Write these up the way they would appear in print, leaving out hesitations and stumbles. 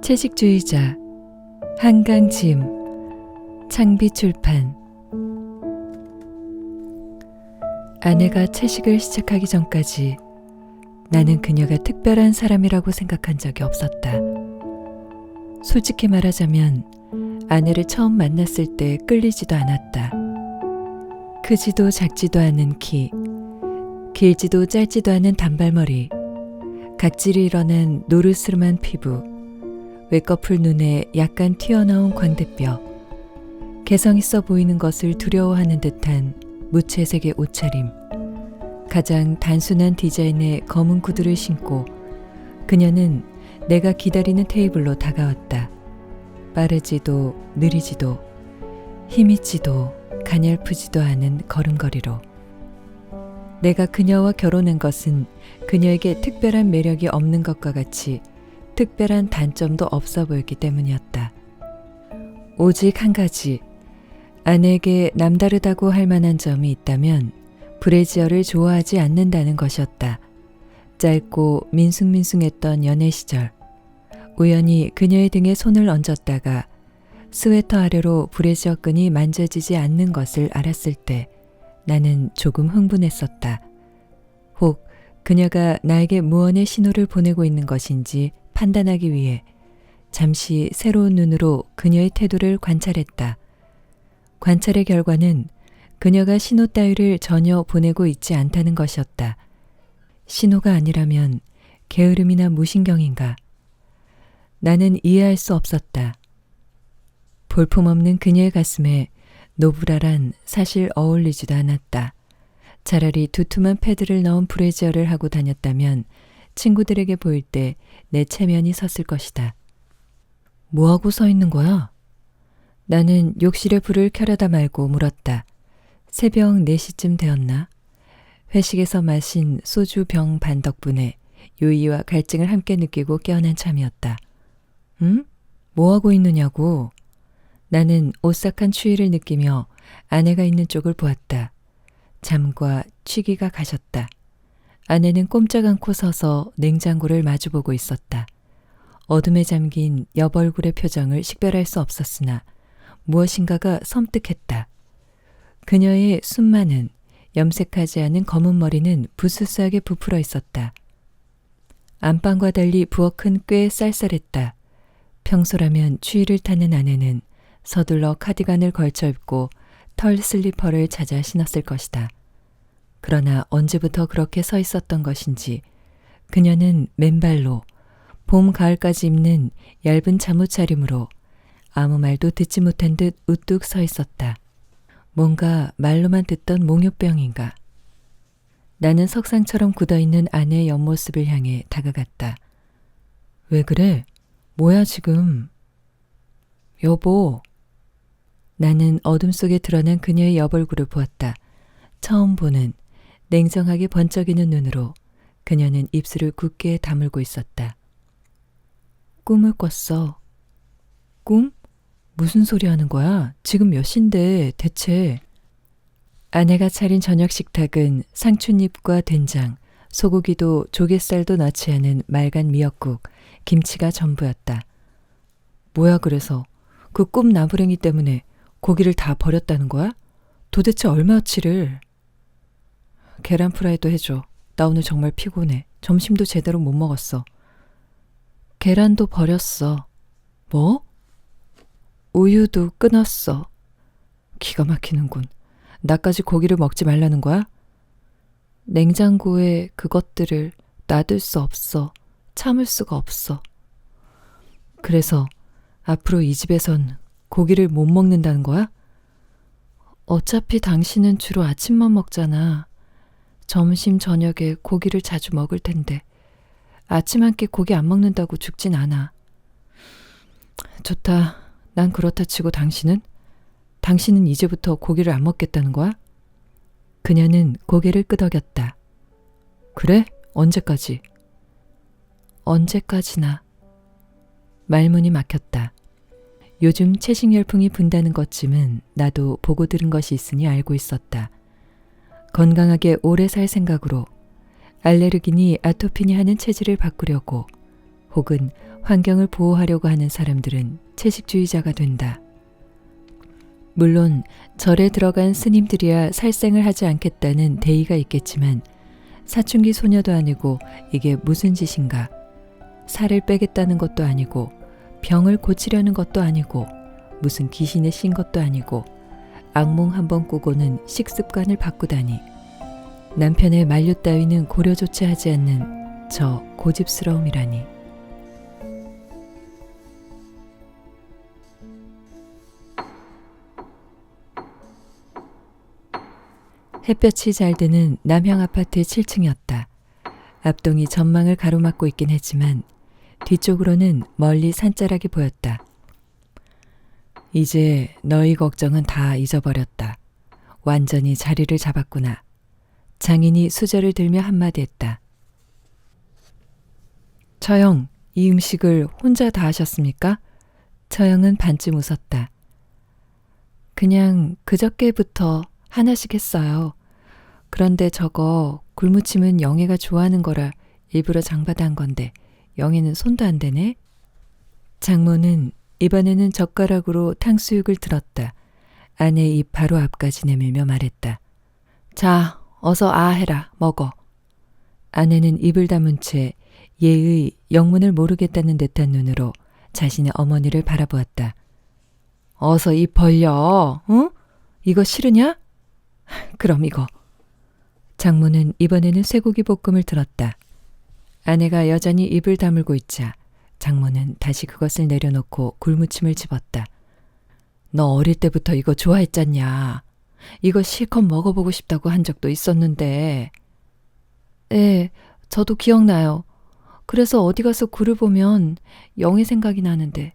채식주의자 한강짐 창비출판. 아내가 채식을 시작하기 전까지 나는 그녀가 특별한 사람이라고 생각한 적이 없었다. 솔직히 말하자면 아내를 처음 만났을 때 끌리지도 않았다. 크지도 작지도 않은 키, 길지도 짧지도 않은 단발머리, 각질이 일어난 노르스름한 피부, 외꺼풀 눈에 약간 튀어나온 광대뼈, 개성 있어 보이는 것을 두려워하는 듯한 무채색의 옷차림, 가장 단순한 디자인의 검은 구두를 신고 그녀는 내가 기다리는 테이블로 다가왔다. 빠르지도 느리지도 힘있지도 가냘프지도 않은 걸음걸이로. 내가 그녀와 결혼한 것은 그녀에게 특별한 매력이 없는 것과 같이 특별한 단점도 없어 보였기 때문이었다. 오직 한 가지, 아내에게 남다르다고 할 만한 점이 있다면 브래지어를 좋아하지 않는다는 것이었다. 짧고 민숭민숭했던 연애 시절, 우연히 그녀의 등에 손을 얹었다가 스웨터 아래로 브래지어 끈이 만져지지 않는 것을 알았을 때 나는 조금 흥분했었다. 혹 그녀가 나에게 무언의 신호를 보내고 있는 것인지 판단하기 위해 잠시 새로운 눈으로 그녀의 태도를 관찰했다. 관찰의 결과는 그녀가 신호 따위를 전혀 보내고 있지 않다는 것이었다. 신호가 아니라면 게으름이나 무신경인가? 나는 이해할 수 없었다. 볼품없는 그녀의 가슴에 노브라란 사실 어울리지도 않았다. 차라리 두툼한 패드를 넣은 브래지어를 하고 다녔다면 친구들에게 보일 때 내 체면이 섰을 것이다. 뭐하고 서 있는 거야? 나는 욕실에 불을 켜려다 말고 물었다. 새벽 4시쯤 되었나? 회식에서 마신 소주 병 반 덕분에 요의와 갈증을 함께 느끼고 깨어난 참이었다. 응? 뭐하고 있느냐고? 나는 오싹한 추위를 느끼며 아내가 있는 쪽을 보았다. 잠과 취기가 가셨다. 아내는 꼼짝 않고 서서 냉장고를 마주보고 있었다. 어둠에 잠긴 옆얼굴의 표정을 식별할 수 없었으나 무엇인가가 섬뜩했다. 그녀의 순만은 염색하지 않은 검은 머리는 부스스하게 부풀어 있었다. 안방과 달리 부엌은 꽤 쌀쌀했다. 평소라면 추위를 타는 아내는 서둘러 카디건을 걸쳐 입고 털 슬리퍼를 찾아 신었을 것이다. 그러나 언제부터 그렇게 서 있었던 것인지 그녀는 맨발로 봄, 가을까지 입는 얇은 잠옷 차림으로 아무 말도 듣지 못한 듯 우뚝 서 있었다. 뭔가 말로만 듣던 몽유병인가. 나는 석상처럼 굳어있는 아내의 옆모습을 향해 다가갔다. 왜 그래? 뭐야 지금? 여보. 나는 어둠 속에 드러난 그녀의 옆얼굴을 보았다. 처음 보는 냉정하게 번쩍이는 눈으로 그녀는 입술을 굳게 다물고 있었다. 꿈을 꿨어. 꿈? 무슨 소리 하는 거야? 지금 몇 시인데 대체? 아내가 차린 저녁 식탁은 상추잎과 된장, 소고기도 조갯살도 넣지 않은 맑은 미역국, 김치가 전부였다. 뭐야 그래서? 그 꿈 나부랭이 때문에 고기를 다 버렸다는 거야? 도대체 얼마어치를? 계란 프라이도 해줘. 나 오늘 정말 피곤해. 점심도 제대로 못 먹었어. 계란도 버렸어. 뭐? 우유도 끊었어. 기가 막히는군. 나까지 고기를 먹지 말라는 거야? 냉장고에 그것들을 놔둘 수 없어. 참을 수가 없어. 그래서 앞으로 이 집에선 고기를 못 먹는다는 거야? 어차피 당신은 주로 아침만 먹잖아. 점심, 저녁에 고기를 자주 먹을 텐데 아침 한 끼 고기 안 먹는다고 죽진 않아. 좋다. 난 그렇다 치고 당신은? 당신은 이제부터 고기를 안 먹겠다는 거야? 그녀는 고개를 끄덕였다. 그래? 언제까지? 언제까지나. 말문이 막혔다. 요즘 채식 열풍이 분다는 것쯤은 나도 보고 들은 것이 있으니 알고 있었다. 건강하게 오래 살 생각으로 알레르기니 아토피니 하는 체질을 바꾸려고 혹은 환경을 보호하려고 하는 사람들은 채식주의자가 된다. 물론 절에 들어간 스님들이야 살생을 하지 않겠다는 대의가 있겠지만 사춘기 소녀도 아니고 이게 무슨 짓인가. 살을 빼겠다는 것도 아니고 병을 고치려는 것도 아니고 무슨 귀신에 씌인 것도 아니고 악몽 한번 꾸고는 식습관을 바꾸다니. 남편의 만류 따위는 고려조차 하지 않는 저 고집스러움이라니. 햇볕이 잘 드는 남향 아파트 7층이었다. 앞동이 전망을 가로막고 있긴 했지만 뒤쪽으로는 멀리 산자락이 보였다. 이제 너희 걱정은 다 잊어버렸다. 완전히 자리를 잡았구나. 장인이 수저를 들며 한마디 했다. 처형, 이 음식을 혼자 다 하셨습니까? 처형은 반쯤 웃었다. 그냥 그저께부터 하나씩 했어요. 그런데 저거 굴무침은 영애가 좋아하는 거라 일부러 장바다 한 건데 영애는 손도 안 대네. 장모는 이번에는 젓가락으로 탕수육을 들었다. 아내 입 바로 앞까지 내밀며 말했다. 자, 어서 아 해라. 먹어. 아내는 입을 다문 채 예의 영문을 모르겠다는 듯한 눈으로 자신의 어머니를 바라보았다. 어서 입 벌려. 응? 이거 싫으냐? 그럼 이거. 장모는 이번에는 쇠고기 볶음을 들었다. 아내가 여전히 입을 다물고 있자 장모는 다시 그것을 내려놓고 굴무침을 집었다. 너 어릴 때부터 이거 좋아했잖냐. 이거 실컷 먹어보고 싶다고 한 적도 있었는데. 네, 저도 기억나요. 그래서 어디 가서 굴을 보면 영애 생각이 나는데.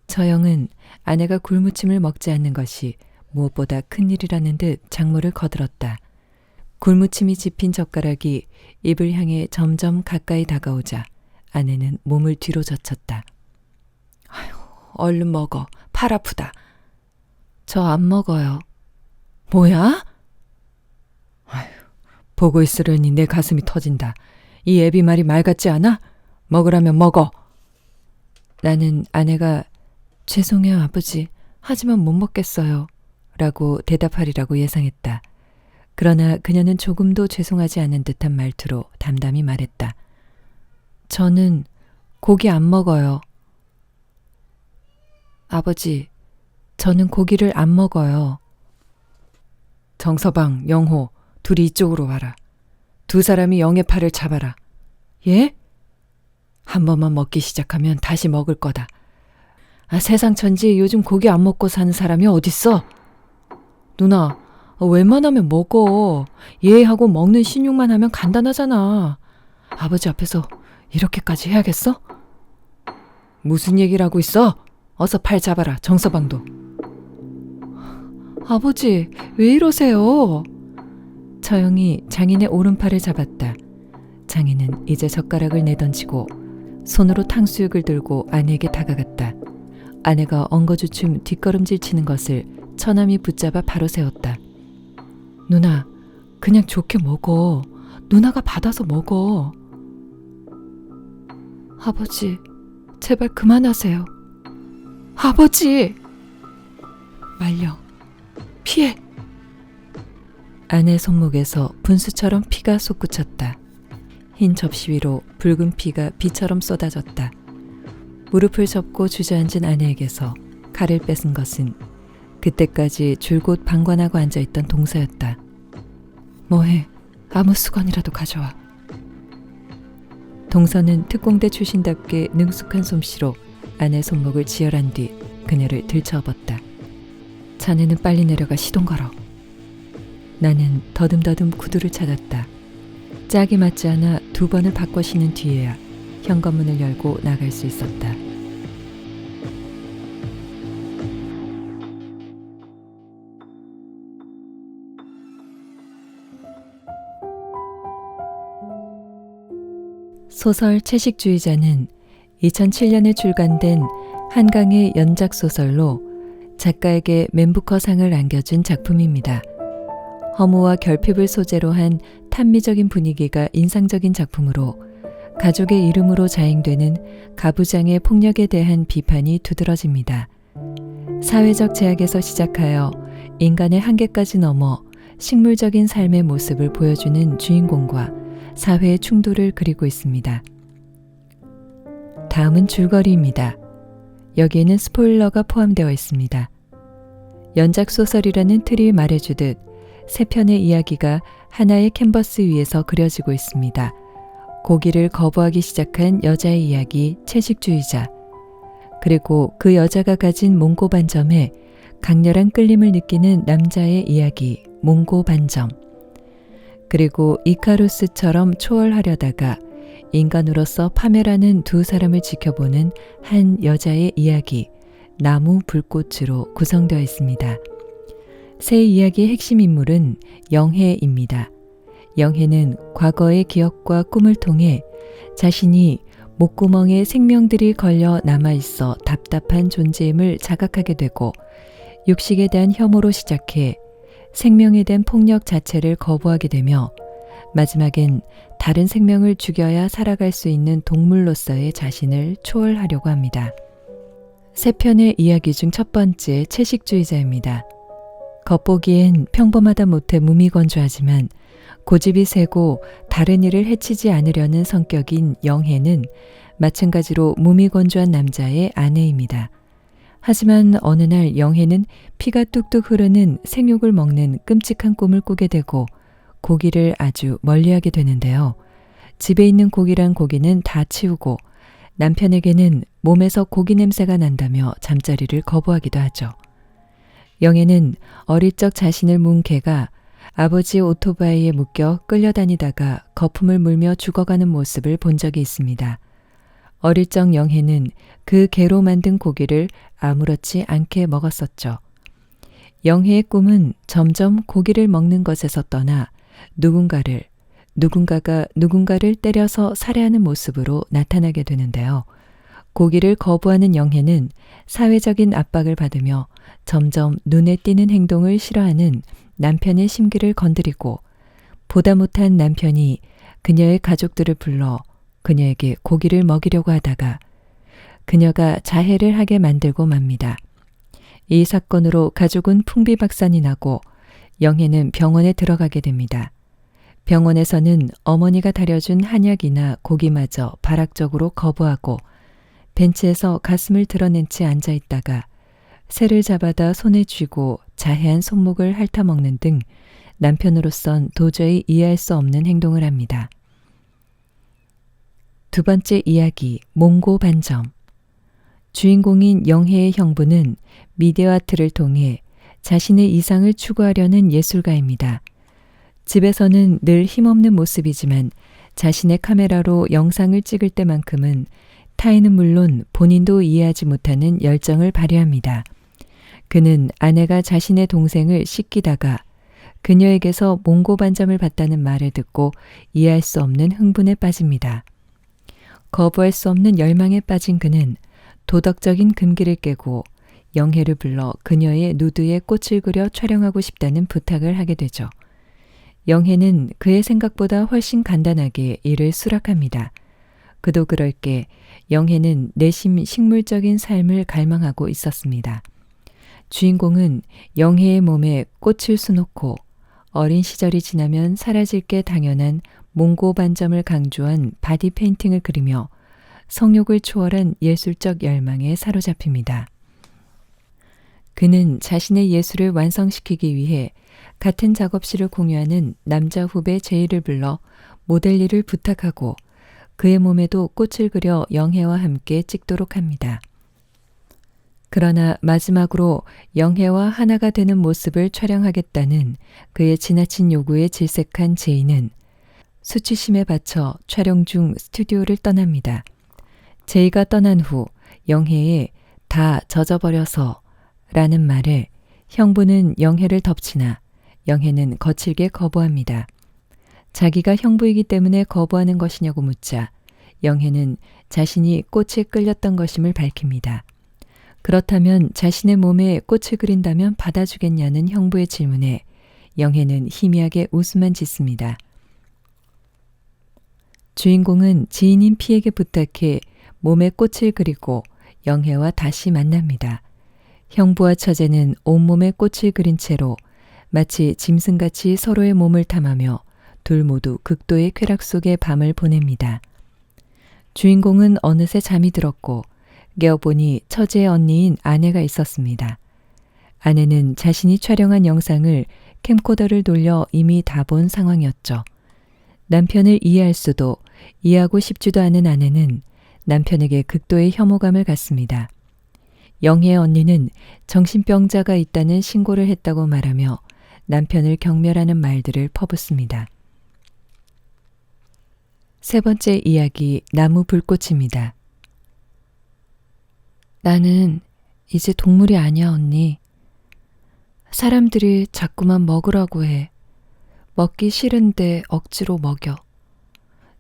처형은 아내가 굴무침을 먹지 않는 것이 무엇보다 큰일이라는 듯 장모를 거들었다. 굴무침이 집힌 젓가락이 입을 향해 점점 가까이 다가오자 아내는 몸을 뒤로 젖혔다. 아휴, 얼른 먹어. 팔 아프다. 저 안 먹어요. 뭐야? 아휴, 보고 있으려니 내 가슴이 터진다. 이 애비 말이 말 같지 않아? 먹으라면 먹어. 나는 아내가 죄송해요 아버지. 하지만 못 먹겠어요. 라고 대답하리라고 예상했다. 그러나 그녀는 조금도 죄송하지 않은 듯한 말투로 담담히 말했다. 저는 고기 안 먹어요. 아버지, 저는 고기를 안 먹어요. 정서방, 영호, 둘이 이쪽으로 와라. 두 사람이 영의 팔을 잡아라. 예? 한 번만 먹기 시작하면 다시 먹을 거다. 아, 세상 천지 요즘 고기 안 먹고 사는 사람이 어딨어? 누나, 웬만하면 먹어. 예하고 먹는 신용만 하면 간단하잖아. 아버지 앞에서 이렇게까지 해야겠어? 무슨 얘기를 하고 있어? 어서 팔 잡아라, 정서방도. 아버지, 왜 이러세요? 처형이 장인의 오른팔을 잡았다. 장인은 이제 젓가락을 내던지고 손으로 탕수육을 들고 아내에게 다가갔다. 아내가 엉거주춤 뒷걸음질 치는 것을 처남이 붙잡아 바로 세웠다. 누나, 그냥 좋게 먹어. 누나가 받아서 먹어. 아버지, 제발 그만하세요. 아버지! 말려. 피해. 아내 손목에서 분수처럼 피가 솟구쳤다. 흰 접시 위로 붉은 피가 비처럼 쏟아졌다. 무릎을 접고 주저앉은 아내에게서 칼을 뺏은 것은 그때까지 줄곧 방관하고 앉아있던 동서였다. 뭐해? 아무 수건이라도 가져와. 동서는 특공대 출신답게 능숙한 솜씨로 아내 손목을 지혈한 뒤 그녀를 들쳐업었다. 자네는 빨리 내려가 시동 걸어. 나는 더듬더듬 구두를 찾았다. 짝이 맞지 않아 두 번을 바꿔 신은 뒤에야 현관문을 열고 나갈 수 있었다. 소설 채식주의자는 2007년에 출간된 한강의 연작 소설로 작가에게 맨부커상을 안겨준 작품입니다. 허무와 결핍을 소재로 한 탄미적인 분위기가 인상적인 작품으로 가족의 이름으로 자행되는 가부장의 폭력에 대한 비판이 두드러집니다. 사회적 제약에서 시작하여 인간의 한계까지 넘어 식물적인 삶의 모습을 보여주는 주인공과 사회의 충돌을 그리고 있습니다. 다음은 줄거리입니다. 여기에는 스포일러가 포함되어 있습니다. 연작 소설이라는 틀이 말해주듯 세 편의 이야기가 하나의 캔버스 위에서 그려지고 있습니다. 고기를 거부하기 시작한 여자의 이야기 채식주의자, 그리고 그 여자가 가진 몽고반점에 강렬한 끌림을 느끼는 남자의 이야기 몽고반점, 그리고 이카루스처럼 초월하려다가 인간으로서 파멸하는 두 사람을 지켜보는 한 여자의 이야기 나무 불꽃으로 구성되어 있습니다. 세 이야기의 핵심 인물은 영혜입니다. 영혜는 과거의 기억과 꿈을 통해 자신이 목구멍에 생명들이 걸려 남아있어 답답한 존재임을 자각하게 되고 육식에 대한 혐오로 시작해 생명에 대한 폭력 자체를 거부하게 되며 마지막엔 다른 생명을 죽여야 살아갈 수 있는 동물로서의 자신을 초월하려고 합니다. 세 편의 이야기 중 첫 번째 채식주의자입니다. 겉보기엔 평범하다 못해 무미건조하지만 고집이 세고 다른 이를 해치지 않으려는 성격인 영혜는 마찬가지로 무미건조한 남자의 아내입니다. 하지만 어느 날 영혜는 피가 뚝뚝 흐르는 생육을 먹는 끔찍한 꿈을 꾸게 되고 고기를 아주 멀리하게 되는데요. 집에 있는 고기란 고기는 다 치우고 남편에게는 몸에서 고기 냄새가 난다며 잠자리를 거부하기도 하죠. 영혜는 어릴 적 자신을 문 개가 아버지의 오토바이에 묶여 끌려다니다가 거품을 물며 죽어가는 모습을 본 적이 있습니다. 어릴 적 영혜는 그 개로 만든 고기를 아무렇지 않게 먹었었죠. 영혜의 꿈은 점점 고기를 먹는 것에서 떠나 누군가가 누군가를 때려서 살해하는 모습으로 나타나게 되는데요. 고기를 거부하는 영혜는 사회적인 압박을 받으며 점점 눈에 띄는 행동을 싫어하는 남편의 심기를 건드리고 보다 못한 남편이 그녀의 가족들을 불러 그녀에게 고기를 먹이려고 하다가 그녀가 자해를 하게 만들고 맙니다. 이 사건으로 가족은 풍비박산이 나고 영혜는 병원에 들어가게 됩니다. 병원에서는 어머니가 다려준 한약이나 고기마저 발악적으로 거부하고 벤치에서 가슴을 드러낸 채 앉아있다가 새를 잡아다 손에 쥐고 자해한 손목을 핥아먹는 등 남편으로선 도저히 이해할 수 없는 행동을 합니다. 두 번째 이야기, 몽고 반점. 주인공인 영혜의 형부는 미디어 아트를 통해 자신의 이상을 추구하려는 예술가입니다. 집에서는 늘 힘없는 모습이지만 자신의 카메라로 영상을 찍을 때만큼은 타인은 물론 본인도 이해하지 못하는 열정을 발휘합니다. 그는 아내가 자신의 동생을 씻기다가 그녀에게서 몽고 반점을 받다는 말을 듣고 이해할 수 없는 흥분에 빠집니다. 거부할 수 없는 열망에 빠진 그는 도덕적인 금기를 깨고 영혜를 불러 그녀의 누드에 꽃을 그려 촬영하고 싶다는 부탁을 하게 되죠. 영혜는 그의 생각보다 훨씬 간단하게 이를 수락합니다. 그도 그럴 게 영혜는 내심 식물적인 삶을 갈망하고 있었습니다. 주인공은 영혜의 몸에 꽃을 수놓고 어린 시절이 지나면 사라질 게 당연한 몽고 반점을 강조한 바디 페인팅을 그리며 성욕을 초월한 예술적 열망에 사로잡힙니다. 그는 자신의 예술을 완성시키기 위해 같은 작업실을 공유하는 남자 후배 제이를 불러 모델 일을 부탁하고 그의 몸에도 꽃을 그려 영혜와 함께 찍도록 합니다. 그러나 마지막으로 영혜와 하나가 되는 모습을 촬영하겠다는 그의 지나친 요구에 질색한 제이는 수치심에 받쳐 촬영 중 스튜디오를 떠납니다. 제이가 떠난 후 영혜의 다 젖어버려서 라는 말에 형부는 영혜를 덮치나 영혜는 거칠게 거부합니다. 자기가 형부이기 때문에 거부하는 것이냐고 묻자 영혜는 자신이 꽃에 끌렸던 것임을 밝힙니다. 그렇다면 자신의 몸에 꽃을 그린다면 받아주겠냐는 형부의 질문에 영혜는 희미하게 웃음만 짓습니다. 주인공은 지인인 피에게 부탁해 몸에 꽃을 그리고 영혜와 다시 만납니다. 형부와 처제는 온몸에 꽃을 그린 채로 마치 짐승같이 서로의 몸을 탐하며 둘 모두 극도의 쾌락 속에 밤을 보냅니다. 주인공은 어느새 잠이 들었고 깨어보니 처제의 언니인 아내가 있었습니다. 아내는 자신이 촬영한 영상을 캠코더를 돌려 이미 다 본 상황이었죠. 남편을 이해할 수도 이해하고 싶지도 않은 아내는 남편에게 극도의 혐오감을 갖습니다. 영혜의 언니는 정신병자가 있다는 신고를 했다고 말하며 남편을 경멸하는 말들을 퍼붓습니다. 세 번째 이야기, 나무 불꽃입니다. 나는 이제 동물이 아니야, 언니. 사람들이 자꾸만 먹으라고 해. 먹기 싫은데 억지로 먹여.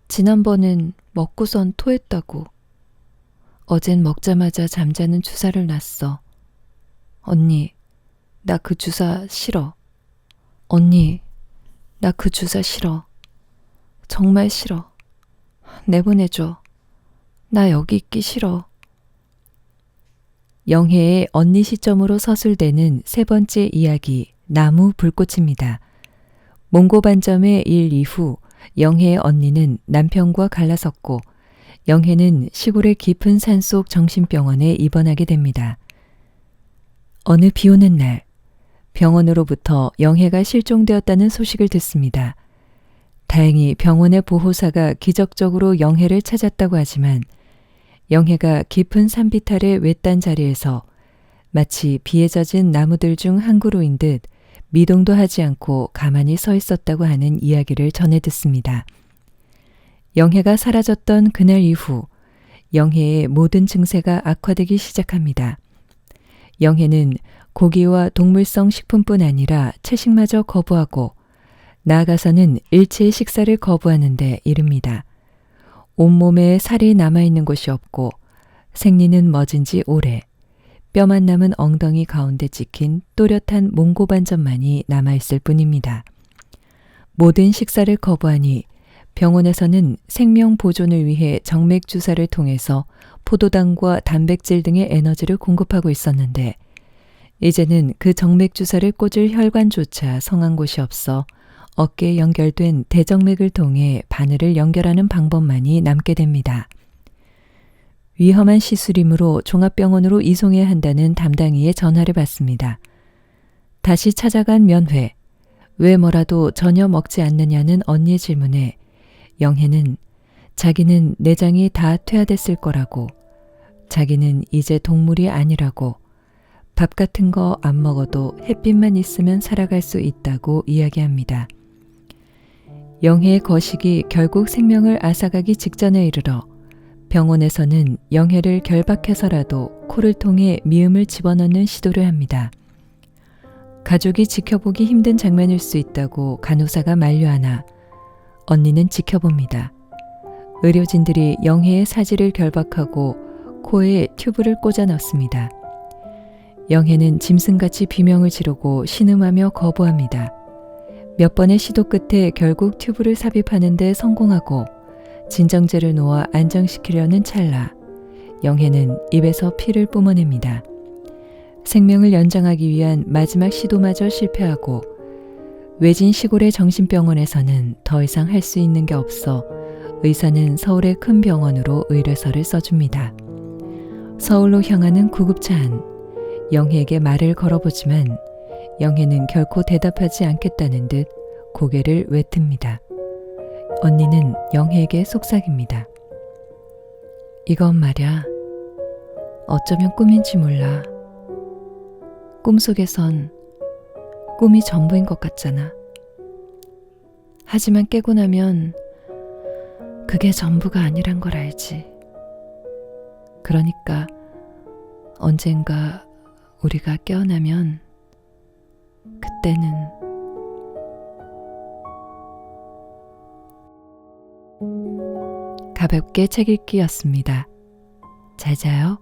지난번엔 먹고선 토했다고. 어젠 먹자마자 잠자는 주사를 놨어. 언니, 나 그 주사 싫어. 언니, 나 그 주사 싫어. 정말 싫어. 내보내줘. 나 여기 있기 싫어. 영혜의 언니 시점으로 서술되는 세 번째 이야기, 나무 불꽃입니다. 몽고 반점의 일 이후 영혜의 언니는 남편과 갈라섰고 영혜는 시골의 깊은 산속 정신병원에 입원하게 됩니다. 어느 비 오는 날, 병원으로부터 영혜가 실종되었다는 소식을 듣습니다. 다행히 병원의 보호사가 기적적으로 영혜를 찾았다고 하지만 영혜가 깊은 산비탈의 외딴 자리에서 마치 비에 젖은 나무들 중 한 그루인 듯 미동도 하지 않고 가만히 서 있었다고 하는 이야기를 전해 듣습니다. 영혜가 사라졌던 그날 이후 영혜의 모든 증세가 악화되기 시작합니다. 영혜는 고기와 동물성 식품뿐 아니라 채식마저 거부하고 나아가서는 일체의 식사를 거부하는데 이릅니다. 온몸에 살이 남아있는 곳이 없고 생리는 멎은 지 오래, 뼈만 남은 엉덩이 가운데 찍힌 또렷한 몽고반점만이 남아있을 뿐입니다. 모든 식사를 거부하니 병원에서는 생명 보존을 위해 정맥 주사를 통해서 포도당과 단백질 등의 에너지를 공급하고 있었는데 이제는 그 정맥 주사를 꽂을 혈관조차 성한 곳이 없어 어깨에 연결된 대정맥을 통해 바늘을 연결하는 방법만이 남게 됩니다. 위험한 시술이므로 종합병원으로 이송해야 한다는 담당이의 전화를 받습니다. 다시 찾아간 면회, 왜 뭐라도 전혀 먹지 않느냐는 언니의 질문에 영혜는 자기는 내장이 다 퇴화됐을 거라고, 자기는 이제 동물이 아니라고, 밥 같은 거 안 먹어도 햇빛만 있으면 살아갈 수 있다고 이야기합니다. 영혜의 거식이 결국 생명을 앗아가기 직전에 이르러 병원에서는 영혜를 결박해서라도 코를 통해 미음을 집어넣는 시도를 합니다. 가족이 지켜보기 힘든 장면일 수 있다고 간호사가 만류하나 언니는 지켜봅니다. 의료진들이 영혜의 사지를 결박하고 코에 튜브를 꽂아 넣습니다. 영혜는 짐승같이 비명을 지르고 신음하며 거부합니다. 몇 번의 시도 끝에 결국 튜브를 삽입하는 데 성공하고 진정제를 놓아 안정시키려는 찰나 영혜는 입에서 피를 뿜어냅니다. 생명을 연장하기 위한 마지막 시도마저 실패하고 외진 시골의 정신병원에서는 더 이상 할 수 있는 게 없어 의사는 서울의 큰 병원으로 의뢰서를 써줍니다. 서울로 향하는 구급차 안, 영혜에게 말을 걸어보지만 영혜는 결코 대답하지 않겠다는 듯 고개를 외틉니다. 언니는 영혜에게 속삭입니다. 이건 말야, 어쩌면 꿈인지 몰라. 꿈속에선 꿈이 전부인 것 같잖아. 하지만 깨고 나면 그게 전부가 아니란 걸 알지. 그러니까 언젠가 우리가 깨어나면 그때는 가볍게 책 읽기였습니다. 잘 자요.